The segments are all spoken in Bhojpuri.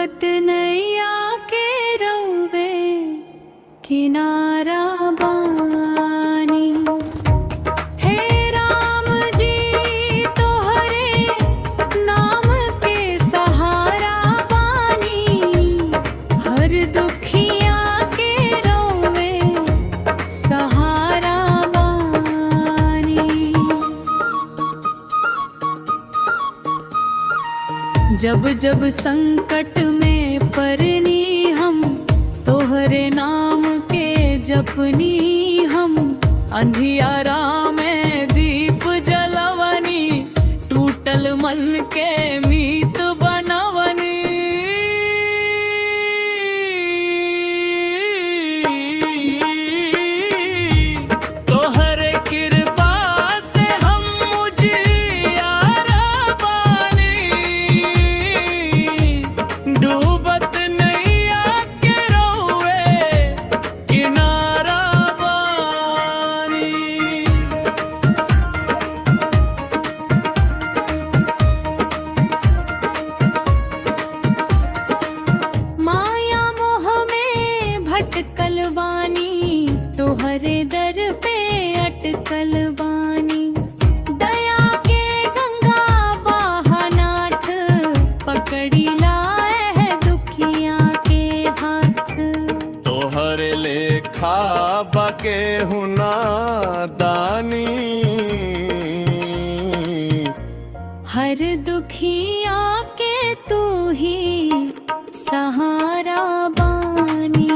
डूबत नैया के रौवे किनारा बानी। हे राम जी तोहरे नाम के सहारा बानी। हर दुखिया के रौवे सहारा बानी। जब जब संकट में परनी हम तोहरे नाम के जपनी हम। अंधियारा में दीप जलवनी टूटल मन के मीत बनवनी। तोहरे कृपा से हम उजियारा बानी। डूबत नैया के रौवे किनारा बानी। माया मोह में भटकल बानी तोहरे दर पे अटकल बानी। दया के गंगा बहानाथ पकड़ी लाए है दुखिया के हाथ। तोहर लेखा बके हुना दानी। हर दुखिया के तू ही सहारा बानी।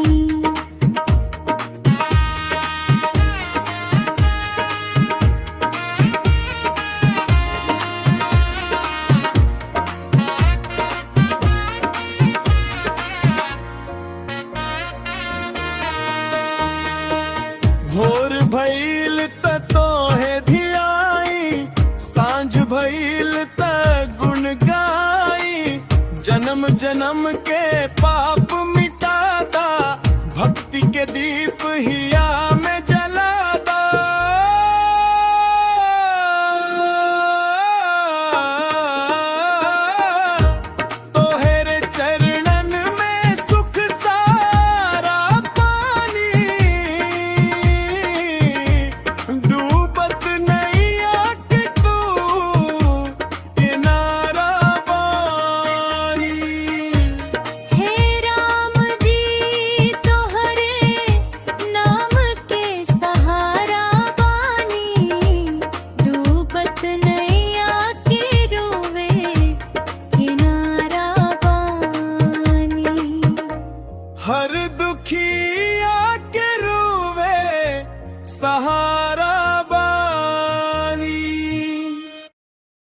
भोर भइल त तोहे धियाई। सांझ भइल त गुण गाई। जन्म जन्म के पाप मिटादा भक्ति के दीप हिया में जलादा। तोहरे चरणन में सुख सारा पानी। डूबत नैया के तू किनारा बानी। हे राम जी तोहरे नाम के सहारा बानी। डूबत नैया के रोवे किनारा बानी। हर दुखी